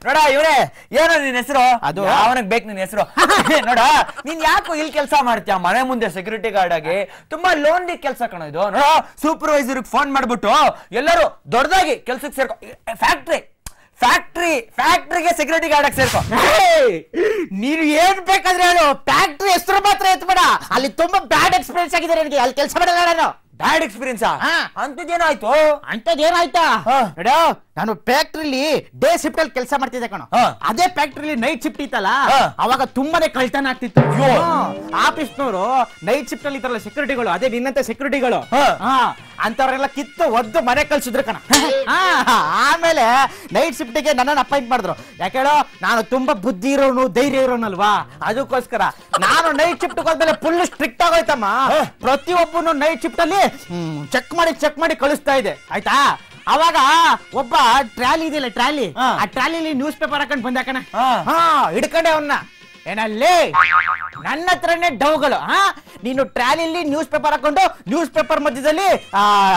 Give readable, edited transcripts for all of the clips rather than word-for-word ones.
ನೋಡ ಇವನೇ ಏನೋ ನಿನ್ ಹೆಸರು ಅದು ಅವನಿಗೆ ಬೇಕು ನಿನ್ ಹೆಸರು ನೋಡ ನೀನ್ ಯಾಕೋ ಇಲ್ಲಿ ಕೆಲಸ ಮಾಡ್ತೀಯ ಮನೆ ಮುಂದೆ ಸೆಕ್ಯೂರಿಟಿ ಗಾರ್ಡ್ ಆಗಿ ತುಂಬಾ ಲೋನ್ಲಿ ಕೆಲಸ ಕಣ ಇದು ನೋಡ ಸೂಪರ್ವೈಸರ್ ಫೋನ್ ಮಾಡ್ಬಿಟ್ಟು ಎಲ್ಲರೂ ದೊಡ್ಡದಾಗಿ ಕೆಲ್ಸಕ್ಕೆ ಸೇರ್ಕೊ ಫ್ಯಾಕ್ಟ್ರಿಗೆ ಸೆಕ್ಯೂರಿಟಿ ಗಾರ್ಡ್ ಆಗಿ ಸೇರ್ಕೊ ನೀನು ಏನ್ ಬೇಕಾದ್ರೆ ಹೇಳು ಫ್ಯಾಕ್ಟ್ರಿ ಹೆಸರು ಮಾತ್ರ ಎತ್ಬೇಡ ಅಲ್ಲಿ ತುಂಬಾ ಬ್ಯಾಡ್ ಎಕ್ಸ್ಪೀರಿಯನ್ಸ್ ಆಗಿದೆ ನನಗೆ ಅಲ್ಲಿ ಕೆಲಸ ಮಾಡಲ್ಲ ನಾನು ಬ್ಯಾಡ್ ಎಕ್ಸ್ಪೀರಿಯನ್ಸ್ ಅಂತದೇನಾಯ್ತು ಅಂತದೇನಾಯ್ತಾ ನೋಡು ನಾನು ಫ್ಯಾಕ್ಟ್ರಿಲಿ ಡೇ ಶಿಫ್ಟ್ ಅಲ್ಲಿ ಕೆಲಸ ಮಾಡ್ತಿದ್ದೆ ಕಣ ಅದೇ ಫ್ಯಾಕ್ಟ್ರಿಲಿ ನೈಟ್ ಶಿಫ್ಟ್ ಇತ್ತಲ್ಲ ಅವಾಗ ತುಂಬಾನೇ ಕಳ್ತನ ಆಗ್ತಿತ್ತು ಆಫೀಸ್ನವರು ನೈಟ್ ಶಿಫ್ಟ್ ಅಲ್ಲಿ ಇದ್ದಾರಲ್ಲ ಸೆಕ್ಯೂರಿಟಿಗಳು ಅದೇ ನಿನ್ನಂತ ಸೆಕ್ಯೂರಿಟಿಗಳು ಅಂತವ್ರೆಲ್ಲ ಕಿತ್ತು ಒದ್ದು ಮನೆ ಕಳ್ಸಿದ್ರು ಕಣ ಆಮೇಲೆ ನೈಟ್ ಶಿಫ್ಟಿಗೆ ನನ್ನನ್ನು ಅಪಾಯಿಂಟ್ ಮಾಡಿದ್ರು ಯಾಕೆ ಹೇಳೋ ನಾನು ತುಂಬಾ ಬುದ್ಧಿ ಇರೋನು ಧೈರ್ಯ ಇರೋನಲ್ವಾ ಅದಕ್ಕೋಸ್ಕರ ನಾನು ನೈಟ್ ಶಿಫ್ಟ್ ಹೋದ್ಮೇಲೆ ಫುಲ್ ಸ್ಟ್ರಿಕ್ಟ್ ಆಗೋಯ್ತಮ್ಮ ಪ್ರತಿಯೊಬ್ಬನು ನೈಟ್ ಶಿಫ್ಟ್ ಅಲ್ಲಿ ಚೆಕ್ ಮಾಡಿ ಕಳಿಸ್ತಾ ಇದೆ ಆಯ್ತಾ ಅವಾಗ ಒಬ್ಬ ಟ್ರಾಲಿ ಇದೆಯಲ್ಲ ಟ್ರಾಲಿ ಆ ಟ್ರಾಲಿಲಿ ನ್ಯೂಸ್ ಪೇಪರ್ ಹಾಕೊಂಡ್ ಬಂದಾಕಣ ಹಿಡ್ಕೊಂಡೆ ಅವನ್ನ ಏನಲ್ಲಿ ನನ್ನ ಹತ್ರನೇ ಡೌಗಳು ನೀನು ಟ್ರಾಲಿಲಿ ನ್ಯೂಸ್ ಪೇಪರ್ ಹಾಕೊಂಡು ನ್ಯೂಸ್ ಪೇಪರ್ ಮಧ್ಯದಲ್ಲಿ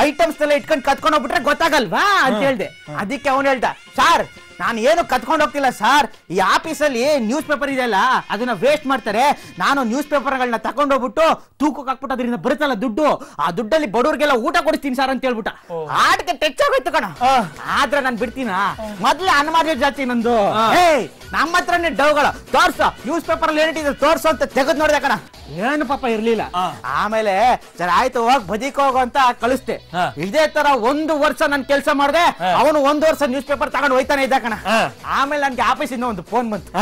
ಐಟಮ್ಸ್ ಎಲ್ಲ ಇಟ್ಕೊಂಡು ಕತ್ಕೊಂಡು ಹೋಗ್ಬಿಟ್ರೆ ಗೊತ್ತಾಗಲ್ವಾ ಅಂತ ಹೇಳ್ದೆ ಅದಕ್ಕೆ ಅವನು ಹೇಳ್ದ ಸರ್ ನಾನು ಏನು ಕತ್ಕೊಂಡು ಹೋಗ್ತಿಲ್ಲ ಸರ್ ಈ ಆಫೀಸಲ್ಲಿ ನ್ಯೂಸ್ ಪೇಪರ್ ಇದೆಯಲ್ಲ ಅದನ್ನ ವೇಸ್ಟ್ ಮಾಡ್ತಾರೆ ನಾನು ನ್ಯೂಸ್ ಪೇಪರ್ಗಳನ್ನ ತಗೊಂಡೋಗ್ಬಿಟ್ಟು ತೂಕಕ್ಕೆ ಹಾಕ್ಬಿಟ್ಟು ಅದರಿಂದ ಬರುತ್ತಲ್ಲ ದುಡ್ಡು ಆ ದುಡ್ಡಲ್ಲಿ ಬಡವ್ರಿಗೆಲ್ಲ ಊಟ ಕೊಡಿಸ್ತೀನಿ ಸರ್ ಅಂತ ಹೇಳ್ಬಿಟ್ಟ ಆಟಕ್ಕೆ ಟಚ್ ಆಗೋಯ್ತು ಕಣ ಆದ್ರೆ ನಾನು ಬಿಡ್ತೀನ ಮೊದ್ಲೇ ಅನ್ಮಾರ್ಯ ಜಾತಿ ನಂದು ನಮ್ಮ ಹತ್ರನೇ ಡೌಗಳು ತೋರ್ಸು ನ್ಯೂಸ್ ಪೇಪರ್ ಅಲ್ಲಿ ಏನಿಟ್ಟಿದೆ ತೋರ್ಸು ಅಂತ ತೆಗೆದು ನೋಡಿದೆ ಕಣ ಏನು ಪಾಪ ಇರ್ಲಿಲ್ಲ ಆಮೇಲೆ ಸರ್ ಆಯ್ತು ಹೋಗ್ ಬದಿಕ್ ಹೋಗು ಅಂತ ಕಳಿಸ್ತೆ ಇದೇ ತರ 1 ವರ್ಷ ನನ್ ಕೆಲಸ ಮಾಡಿದೆ ಅವನು 1 ವರ್ಷ ನ್ಯೂಸ್ ಪೇಪರ್ ತಗೊಂಡು ಹೋಯ್ತಾನೆ ಇದ್ದ ಕಣ ಆಮೇಲೆ ನನ್ಗೆ ಆಫೀಸಿಂದ ಒಂದು ಫೋನ್ ಬಂತು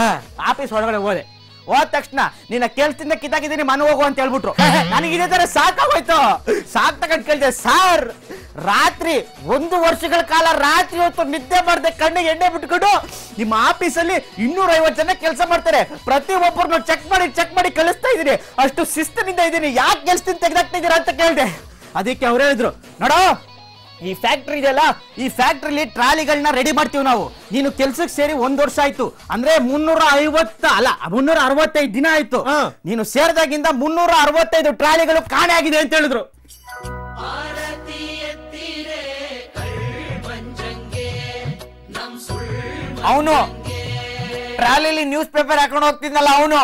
ಆಫೀಸ್ ಒಳಗಡೆ ಹೋದೆ ಹೋದ ತಕ್ಷಣ ನಿನ್ನ ಕೆಲ್ಸದಿಂದ ಕಿತ್ತಾಕಿದ್ದೀನಿ ಮನೆ ಹೋಗು ಅಂತ ಹೇಳ್ಬಿಟ್ರು ನನಗೆ ಇದೇ ತರ ಸಾಕಾಗೋಯ್ತು ಸಾಕ್ ತಗೊಂಡ್ ಕೇಳಿದೆ ಸರ್ ರಾತ್ರಿ 1 ವರ್ಷಗಳ ಕಾಲ ರಾತ್ರಿ ಹೊತ್ತು ನಿದ್ದೆ ಮಾಡದೆ ಕಣ್ಣಿಗೆ ಎಣ್ಣೆ ಬಿಟ್ಕೊಂಡು ನಿಮ್ಮ ಆಫೀಸಲ್ಲಿ 250 ಜನ ಕೆಲಸ ಮಾಡ್ತಾರೆ ಪ್ರತಿ ಒಬ್ಬರನ್ನು ಚೆಕ್ ಮಾಡಿ ಕಳಿಸ್ತಾ ಇದೀನಿ ಅಷ್ಟು ಶಿಸ್ತಿನಿಂದ ಇದೀನಿ ಯಾಕೆ ಕೆಲ್ಸದಿಂದ ತೆಗೆದಾಕ್ತಿದ್ದೀರಾ ಅಂತ ಕೇಳಿದೆ ಅದಕ್ಕೆ ಅವ್ರು ಹೇಳಿದ್ರು ನೋಡೋ ಈ ಫ್ಯಾಕ್ಟ್ರಿ ಇದೆಯಲ್ಲ ಈ ಫ್ಯಾಕ್ಟ್ರಿಲಿ ಟ್ರಾಲಿಗಳನ್ನ ರೆಡಿ ಮಾಡ್ತೀವಿ ನಾವು ನೀನು ಕೆಲ್ಸಕ್ಕೆ ಸೇರಿ 1 ವರ್ಷ ಆಯ್ತು ಅಂದ್ರೆ 365 ದಿನ ಆಯ್ತು ನೀನು ಸೇರಿದಾಗಿಂದ 365 ಟ್ರಾಲಿಗಳು ಕಾಣೆ ಆಗಿದೆ ಅಂತ ಹೇಳಿದ್ರು ಅವನು ಟ್ರಾಲಿಲಿ ನ್ಯೂಸ್ ಪೇಪರ್ ಹಾಕೊಂಡು ಹೋಗ್ತಿದ್ನಲ್ಲ ಅವನು